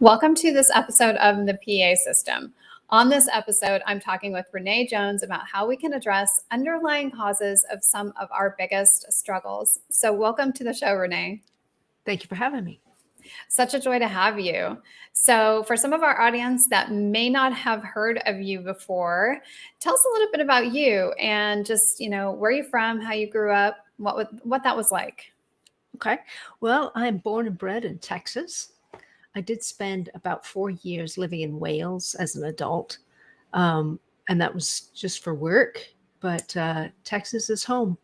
Welcome to this episode of the PA System. On this episode, I'm talking with Renee Jones about how we can address underlying causes of some of our biggest struggles. So welcome to the show, Renee. Thank you for having me. You're joy to have you. So for some of our audience that may not have heard of you before, tell us a little bit about you and just, where you're from, how you grew up, what that was like. Okay. Well, I'm born and bred in Texas. I did spend about 4 years living in Wales as an adult, and that was just for work. But Texas is home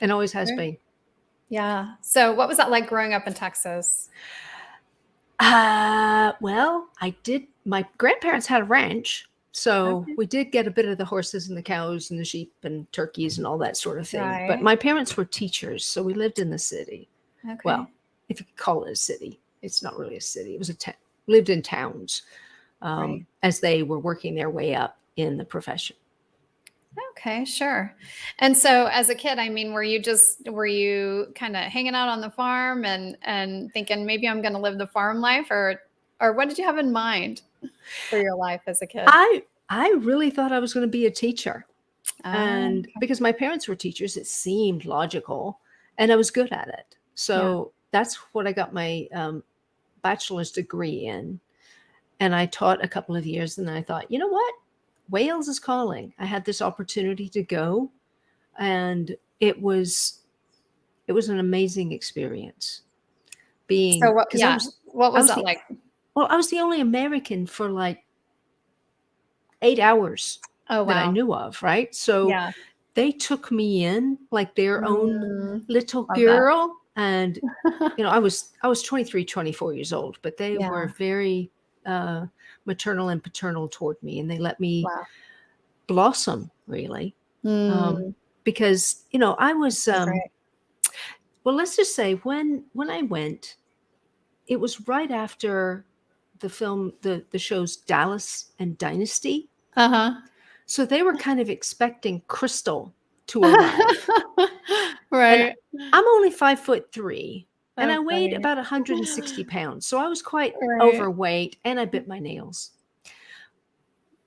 and always has been. Yeah. So what was that like growing up in Texas? Well, my grandparents had a ranch, so we did get a bit of the horses and the cows and the sheep and turkeys and all that sort of thing. Right. But my parents were teachers, so we lived in the city. Okay. Well, if you could call it a city. It's not really a city. It was lived in towns as they were working their way up in the profession. Okay, sure. And so as a kid, were you kind of hanging out on the farm and thinking maybe I'm going to live the farm life, or what did you have in mind for your life as a kid? I really thought I was going to be a teacher. And because my parents were teachers, it seemed logical and I was good at it. So that's what I got my bachelor's degree in. And I taught a couple of years and I thought, you know what? Wales is calling. I had this opportunity to go and it was an amazing experience. What was that like? Well, I was the only American for like 8 hours that I knew of, right? So they took me in like their own little girl. And, I was 23, 24 years old, but they were very maternal and paternal toward me. And they let me blossom, really. Because, I was, well, let's just say when I went, it was right after the film, the shows Dallas and Dynasty. So they were kind of expecting Crystal to arrive. Right. And I'm only 5'3", and I weighed about 160 pounds. So I was quite overweight and I bit my nails.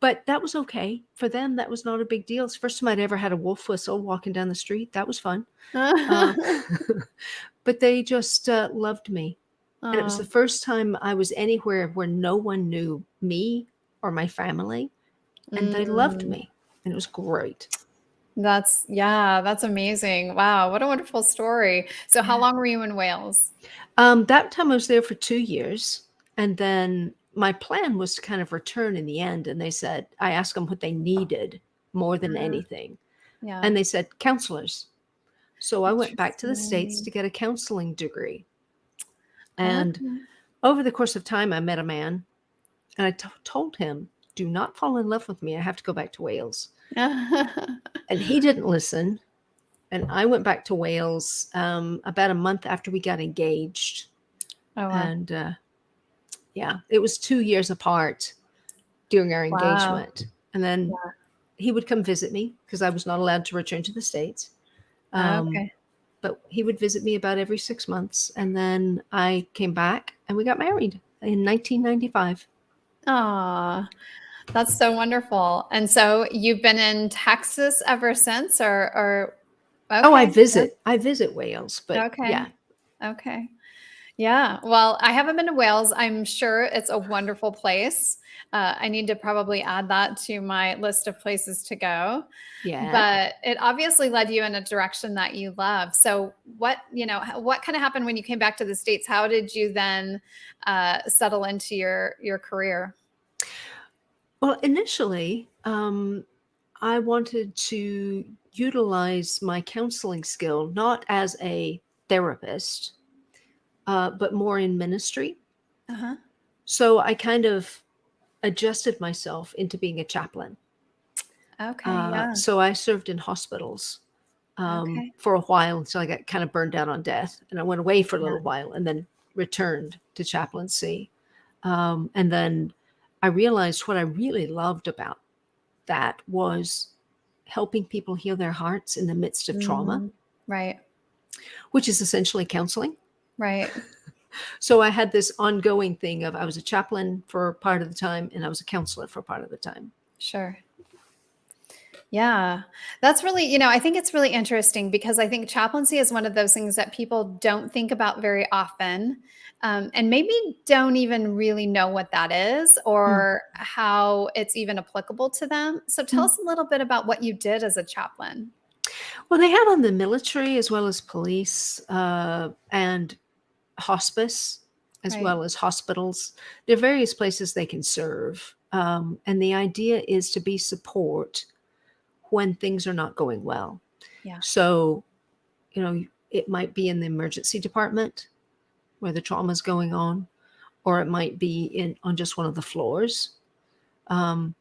But that was okay. For them, that was not a big deal. It's the first time I'd ever had a wolf whistle walking down the street. That was fun. But they just loved me. And it was the first time I was anywhere where no one knew me or my family. And they loved me. And it was great. That's amazing. Wow. What a wonderful story. So how long were you in Wales? That time I was there for 2 years. And then my plan was to kind of return in the end. And I asked them what they needed more than anything. Yeah. And they said counselors. So I went back to the States to get a counseling degree. And over the course of time, I met a man and I told him, do not fall in love with me. I have to go back to Wales. And he didn't listen. And I went back to Wales about a month after we got engaged. Oh, wow. And it was 2 years apart during our engagement. And then he would come visit me because I was not allowed to return to the States. But he would visit me about every 6 months. And then I came back and we got married in 1995. Aw. That's so wonderful. And so you've been in Texas ever since or okay. Oh, I visit Wales, but yeah. Okay. Yeah. Well, I haven't been to Wales. I'm sure it's a wonderful place. I need to probably add that to my list of places to go. Yeah. But it obviously led you in a direction that you love. So what kind of happened when you came back to the States? How did you then settle into your career? Well, initially, I wanted to utilize my counseling skill, not as a therapist, but more in ministry. So I kind of adjusted myself into being a chaplain. Okay. So I served in hospitals for a while until I got kind of burned out on death. And I went away for a little while and then returned to chaplaincy. And then I realized what I really loved about that was helping people heal their hearts in the midst of trauma. Right. Which is essentially counseling. Right. So I had this ongoing thing of I was a chaplain for part of the time and I was a counselor for part of the time. Sure. Yeah. That's really, I think it's really interesting because I think chaplaincy is one of those things that people don't think about very often. And maybe don't even really know what that is Mm. or how it's even applicable to them. So tell Mm. us a little bit about what you did as a chaplain. Well, they have on the military as well as police and hospice as Right. well as hospitals. There are various places they can serve. And the idea is to be support when things are not going well. Yeah. So, it might be in the emergency department where the trauma is going on, or it might be on just one of the floors. Um,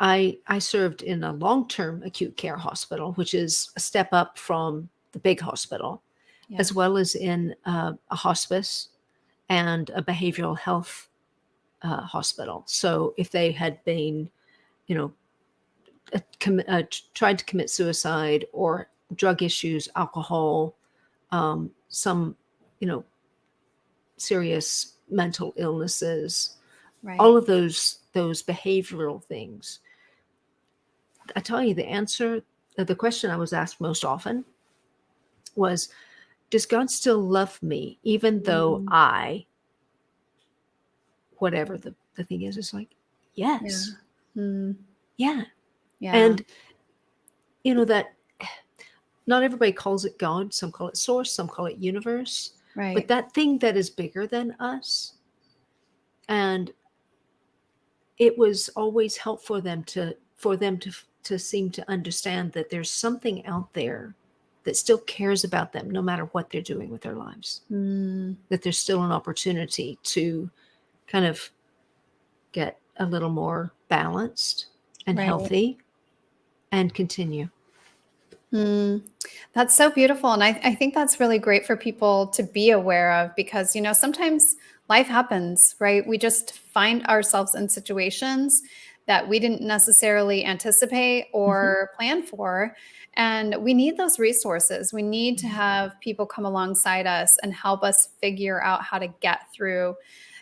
I served in a long-term acute care hospital, which is a step up from the big hospital, Yeah. as well as in a hospice and a behavioral health hospital. So if they had been, you know, tried to commit suicide or drug issues, alcohol, some, you know, serious mental illnesses, all Right. of those behavioral things. I tell you, the question I was asked most often was, does God still love me even though Mm, whatever the thing is, it's like, yeah. yes, Mm, yeah. yeah. And that not everybody calls it God. Some call it source, some call it universe, but Right. that thing that is bigger than us. And it was always helpful for them to seem to understand that there's something out there that still cares about them no matter what they're doing with their lives, Mm, that there's still an opportunity to kind of get a little more balanced and right. healthy and continue. Mm, that's so beautiful. And I think that's really great for people to be aware of because, sometimes life happens, right? We just find ourselves in situations that we didn't necessarily anticipate Mhm. or plan for. And we need those resources. We need to Yeah. have people come alongside us and help us figure out how to get through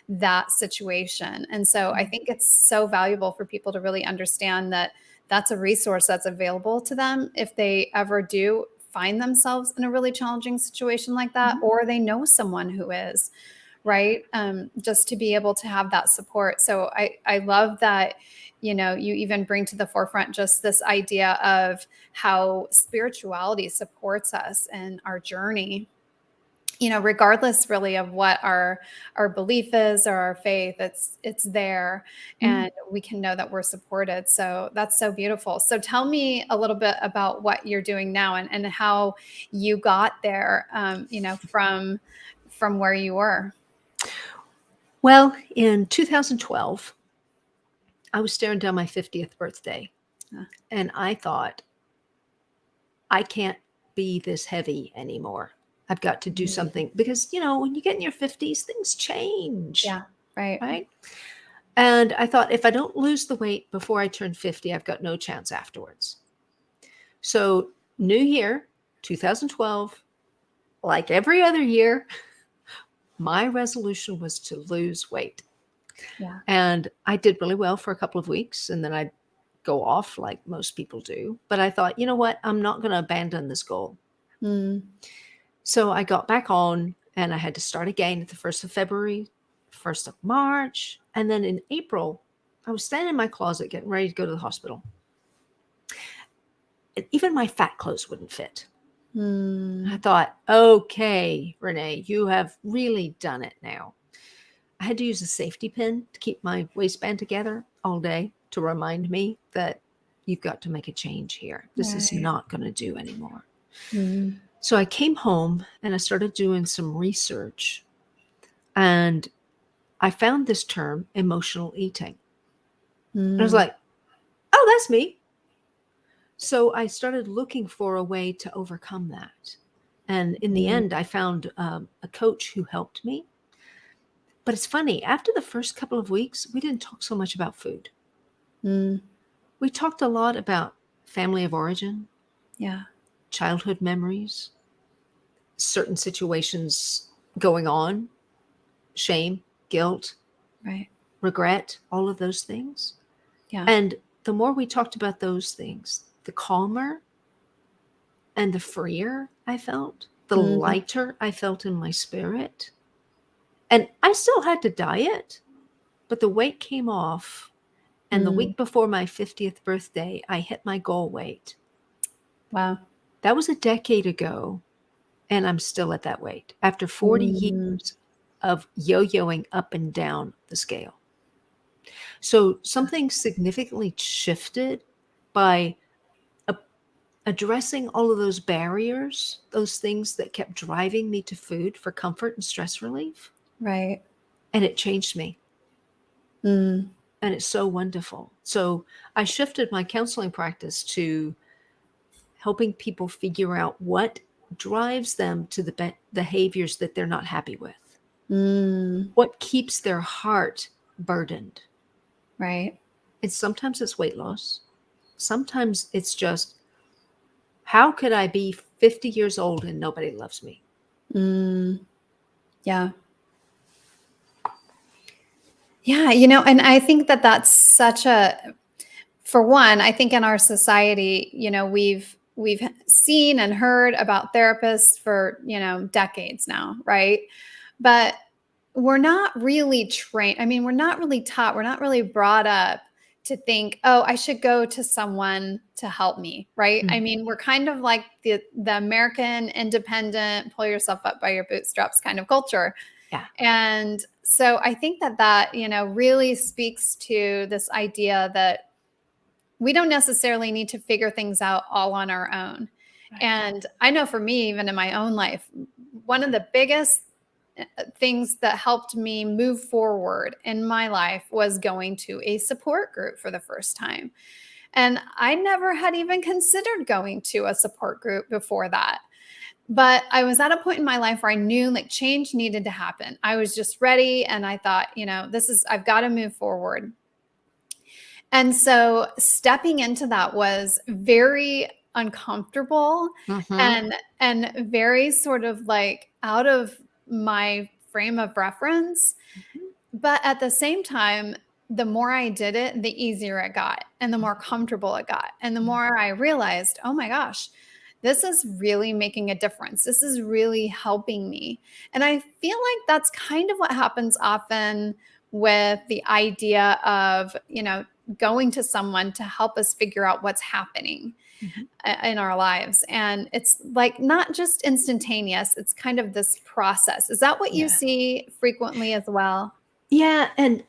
that situation. And so I Yeah. think it's so valuable for people to really understand that that's a resource that's available to them if they ever do find themselves in a really challenging situation like that, Mhm. or they know someone who is, right? Just to be able to have that support. So I love that, you even bring to the forefront just this idea of how spirituality supports us in our journey, regardless really of what our belief is or our faith, it's there, Mm. and we can know that we're supported. So that's so beautiful. So tell me a little bit about what you're doing now and how you got there, from where you were. Well, in 2012, I was staring down my 50th birthday Uh, and I thought, I can't be this heavy anymore. I've got to do mhm. something because, when you get in your 50s, things change, Yeah, right. right? And I thought, if I don't lose the weight before I turn 50, I've got no chance afterwards. So, new year, 2012, like every other year, my resolution was to lose weight. Yeah. And I did really well for a couple of weeks and then I'd go off like most people do. But I thought, you know what? I'm not going to abandon this goal. Mm, So I got back on and I had to start again at the 1st of February, 1st of March. And then in April, I was standing in my closet getting ready to go to the hospital. And even my fat clothes wouldn't fit. I mm, thought, okay, Renee, you have really done it now. I had to use a safety pin to keep my waistband together all day to remind me that you've got to make a change here. This is right. not going to do anymore. Mm, So I came home and I started doing some research and I found this term, emotional eating. And I was mm, like, oh, that's me. So I started looking for a way to overcome that. And in the mm, end, I found a coach who helped me. But it's funny, after the first couple of weeks, we didn't talk so much about food. mm, We talked a lot about family of origin, yeah. childhood memories, certain situations going on. shame, guilt, Right. regret, all of those things. Yeah. And the more we talked about those things, the calmer and the freer I felt, the Mhm. lighter I felt in my spirit. And I still had to diet, but the weight came off. And the Mm. week before my 50th birthday, I hit my goal weight. Wow. That was a decade ago, and I'm still at that weight after 40 Mhm. years of yo-yoing up and down the scale. So something significantly shifted by addressing all of those barriers, those things that kept driving me to food for comfort and stress relief. Right. And it changed me. Mm. And it's so wonderful. So I shifted my counseling practice to helping people figure out what drives them to the behaviors that they're not happy with. Mm. What keeps their heart burdened. Right. And sometimes it's weight loss. Sometimes it's just, how could I be 50 years old and nobody loves me? Mm. Yeah. Yeah, and I think that that's such a for one, I think in our society, we've seen and heard about therapists for, decades now, right? But we're not really trained. I mean, we're not really taught, we're not really brought up to think, oh, I should go to someone to help me, right? I Mm, mean, we're kind of like the American independent, pull yourself up by your bootstraps kind of culture. yeah. And so I think that, really speaks to this idea that we don't necessarily need to figure things out all on our own. Right. And I know for me, even in my own life, one of the biggest things that helped me move forward in my life was going to a support group for the first time. And I never had even considered going to a support group before that. But I was at a point in my life where I knew like change needed to happen. I was just ready. And I thought, I've got to move forward. And so stepping into that was very uncomfortable Mm-hmm. and very sort of like out of my frame of reference. But at the same time, the more I did it, the easier it got and the more comfortable it got. And the more I realized, oh my gosh, this is really making a difference. This is really helping me. And I feel like that's kind of what happens often with the idea of, going to someone to help us figure out what's happening Mm-hmm. in our lives. And it's like not just instantaneous, it's kind of this process. Is that what you Yeah. see frequently as well? Yeah. And,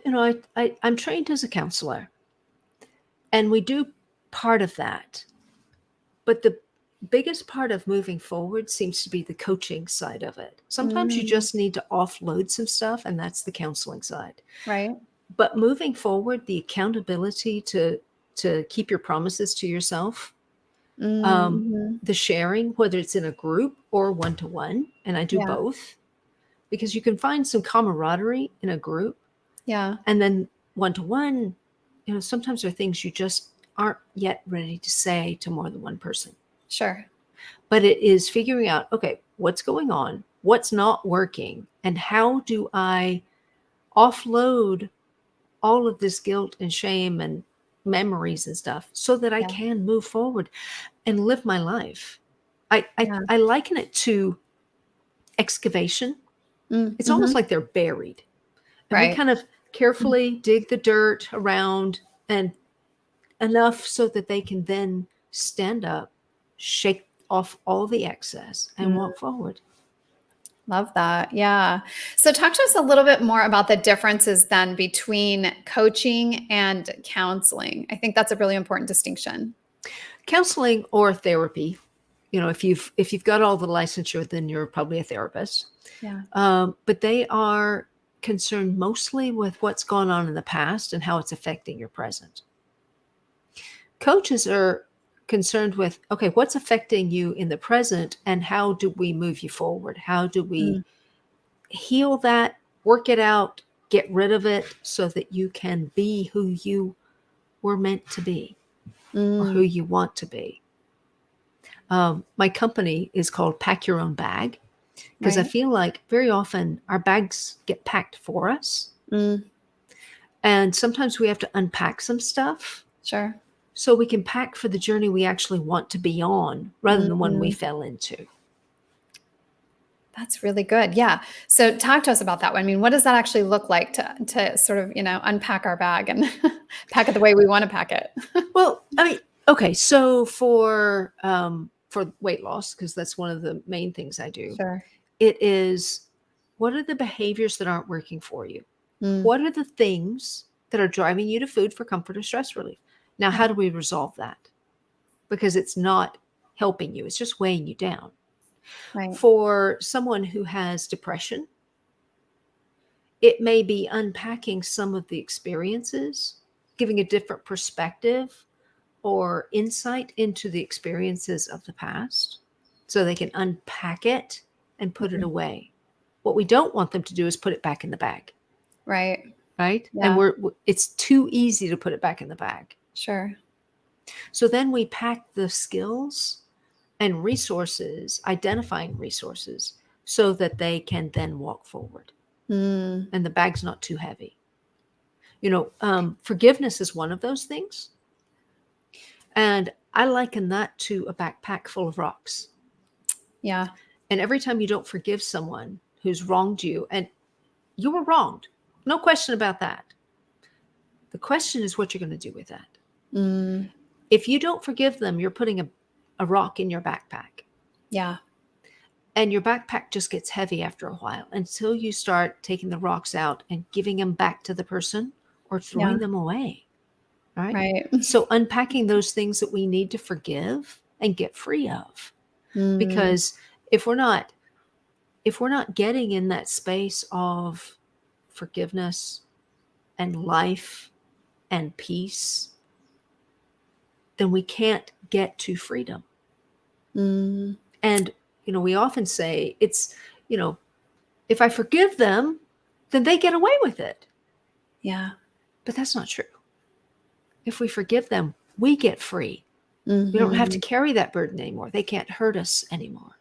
I'm trained as a counselor, and we do part of that. But the biggest part of moving forward seems to be the coaching side of it. Sometimes you Mm, just need to offload some stuff, and that's the counseling side. right. But moving forward, the accountability to keep your promises to yourself, Mm, um, mhm. the sharing, whether it's in a group or one to one, and I do Yeah. both, because you can find some camaraderie in a group, Yeah. and then one to one, sometimes there are things you just aren't yet ready to say to more than one person. Sure. But it is figuring out, okay, what's going on, what's not working, and how do I offload all of this guilt and shame and memories and stuff so that I Yeah. can move forward and live my life. I, I, Yeah. I liken it to excavation. Mm, It's almost mhm. like they're buried. And we Right. kind of carefully dig the dirt around and enough so that they can then stand up, shake off all the excess, and Mm, walk forward. love that. Yeah. So talk to us a little bit more about the differences then between coaching and counseling. I think that's a really important distinction. Counseling or therapy, if you've got all the licensure, then you're probably a therapist. Yeah. But they are concerned mostly with what's gone on in the past and how it's affecting your present. Coaches are concerned with, okay, what's affecting you in the present and how do we move you forward? How do we Mm, heal that, work it out, get rid of it so that you can be who you were meant to be or who mm, you want to be? My company is called Pack Your Own Bag. Because I Right. feel like very often our bags get packed for us. Mm, And sometimes we have to unpack some stuff sure. so we can pack for the journey we actually want to be on rather than the one we Mhm. fell into. That's really good. Yeah. So talk to us about that one. I mean, what does that actually look like to sort of, unpack our bag and pack it the way we want to pack it? Well, I mean, okay, so for weight loss, because that's one of the main things I do, Sure. it is, what are the behaviors that aren't working for you? Mm, What are the things that are driving you to food for comfort or stress relief? Now, yeah. how do we resolve that? Because it's not helping you, it's just weighing you down. Right. For someone who has depression, it may be unpacking some of the experiences, giving a different perspective or insight into the experiences of the past so they can unpack it and put it Mhm. away. What we don't want them to do is put it back in the bag, Right. right? And Yeah. it's too easy to put it back in the bag. Sure. So then we pack the skills and resources, identifying resources, so that they can then walk forward Mm, and the bag's not too heavy. Forgiveness is one of those things. And I liken that to a backpack full of rocks. yeah. And every time you don't forgive someone who's wronged you, and you were wronged, no question about that. The question is what you're going to do with that. Mm, If you don't forgive them, you're putting a rock in your backpack. yeah. And your backpack just gets heavy after a while until you start taking the rocks out and giving them back to the person or Yeah. throwing them away. Right. Right. So unpacking those things that we need to forgive and get free of. Mm, Because if we're not getting in that space of forgiveness and life and peace, then we can't get to freedom. mm, And we often say it's, you know, if I forgive them, then they get away with it. yeah. But that's not true. If we forgive them, we get free. We don't have to Mhm. carry that burden anymore. They can't hurt us anymore.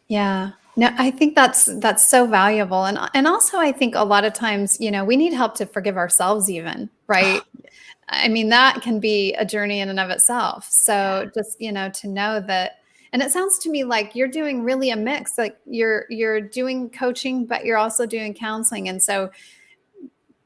Yeah. No, I think that's so valuable. And also I think a lot of times, we need help to forgive ourselves even, right? I mean, that can be a journey in and of itself. Yeah. So just, to know that, and it sounds to me like you're doing really a mix. Like you're doing coaching, but you're also doing counseling. And so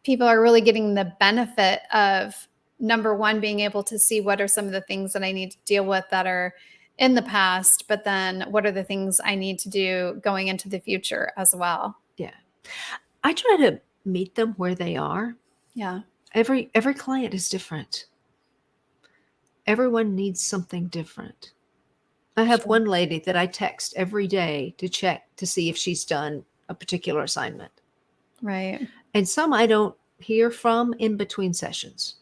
people are really getting the benefit of number one, being able to see what are some of the things that I need to deal with that are in the past, but then what are the things I need to do going into the future as well. Yeah. I try to meet them where they are. Yeah. Every client is different. Everyone needs something different. I have Sure. one lady that I text every day to check to see if she's done a particular assignment. Right. And some I don't hear from in between sessions.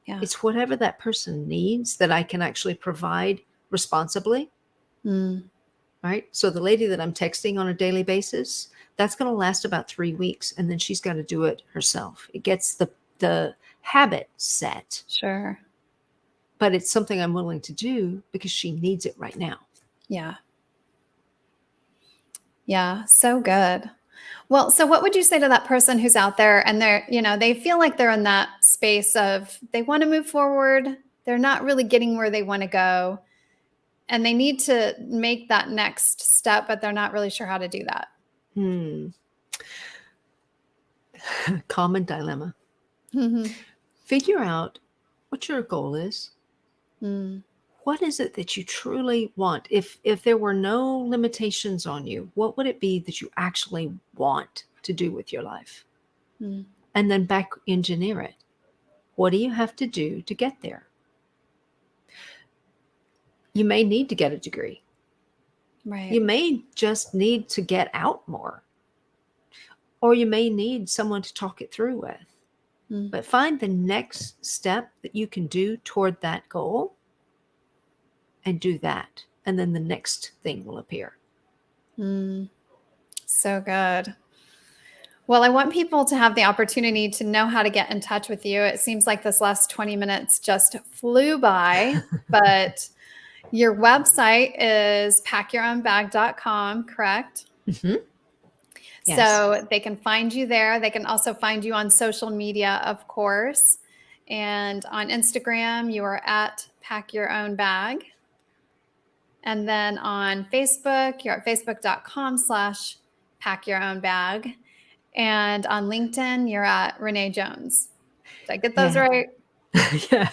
Yeah. It's whatever that person needs that I can actually provide responsibly, Mm, right? So the lady that I'm texting on a daily basis, that's going to last about 3 weeks and then she's got to do it herself. It gets the habit set, sure. but it's something I'm willing to do because she needs it right now. Yeah. Yeah. So good. Well, so what would you say to that person who's out there and they feel like they're in that space of they want to move forward, they're not really getting where they want to go, and they need to make that next step, but they're not really sure how to do that? Hmm. Common dilemma. Mhm. Figure out what your goal is. Mm, What is it that you truly want? If there were no limitations on you, what would it be that you actually want to do with your life? mm, And then back engineer it. What do you have to do to get there? You may need to get a degree. right. You may just need to get out more, or you may need someone to talk it through with. Mm, But find the next step that you can do toward that goal and do that. And then the next thing will appear. mm. So good. Well, I want people to have the opportunity to know how to get in touch with you. It seems like this last 20 minutes just flew by, but Your website is packyourownbag.com, correct? Mm-hmm. Yes. So they can find you there. They can also find you on social media, of course. And on Instagram, you are at Pack Your Own Bag. And then on Facebook, you're at facebook.com/Pack Your Own Bag. And on LinkedIn, you're at Renee Jones. Did I get those right? Yeah.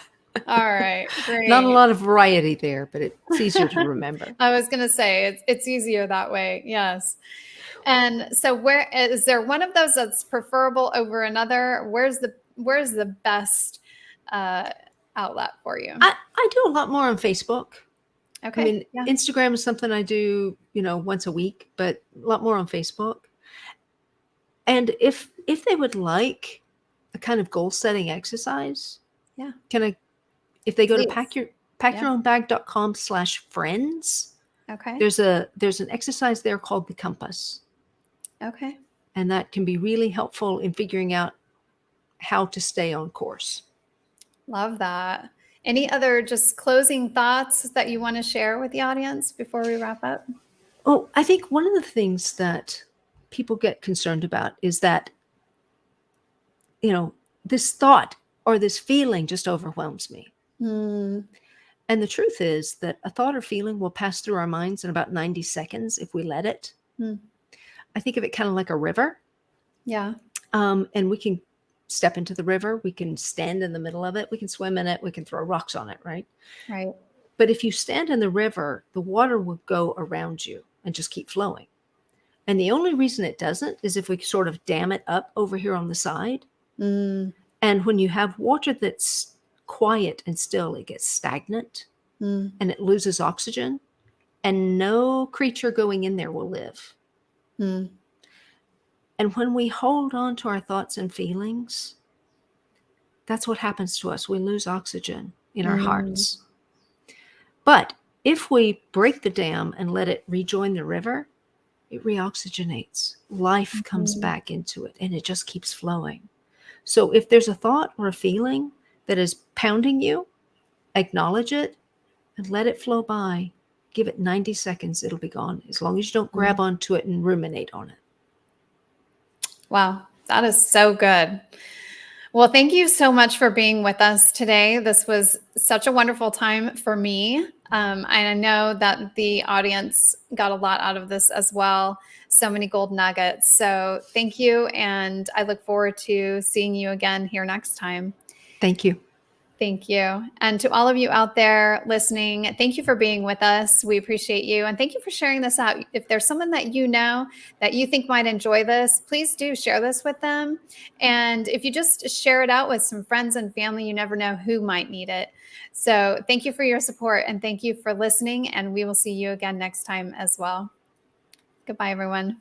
All right, great. Not a lot of variety there, but it's easier to remember. I was going to say it's easier that way. Yes. And so where is there one of those that's preferable over another? Where's the best outlet for you? I do a lot more on Facebook. Okay. I mean, Instagram is something I do, once a week, but a lot more on Facebook. And if they would like a kind of goal setting exercise, if they go to packyourownbag.com/friends, okay, there's an exercise there called the compass. Okay. And that can be really helpful in figuring out how to stay on course. Love that. Any other just closing thoughts that you want to share with the audience before we wrap up? Oh, I think one of the things that people get concerned about is that, this thought or this feeling just overwhelms me. Mm. And the truth is that a thought or feeling will pass through our minds in about 90 seconds if we let it. I think of it kind of like a river. Yeah. And we can step into the river. We can stand in the middle of it. We can swim in it. We can throw rocks on it, right? Right. But if you stand in the river, the water will go around you and just keep flowing. And the only reason it doesn't is if we sort of dam it up over here on the side. And when you have water that's quiet and still, it gets stagnant and it loses oxygen, and no creature going in there will live. And when we hold on to our thoughts and feelings, that's what happens to us. We lose oxygen in our hearts. But if we break the dam and let it rejoin the river, it reoxygenates. Life comes back into it, and it just keeps flowing. So if there's a thought or a feeling that is pounding you, acknowledge it and let it flow by. Give it 90 seconds. It'll be gone, as long as you don't grab onto it and ruminate on it. Wow, that is so good. Well, thank you so much for being with us today. This was such a wonderful time for me. And I know that the audience got a lot out of this as well. So many gold nuggets. So thank you. And I look forward to seeing you again here next time. Thank you. Thank you. And to all of you out there listening, thank you for being with us. We appreciate you. And thank you for sharing this out. If there's someone that you know that you think might enjoy this, please do share this with them. And if you just share it out with some friends and family, you never know who might need it. So thank you for your support and thank you for listening. And we will see you again next time as well. Goodbye, everyone.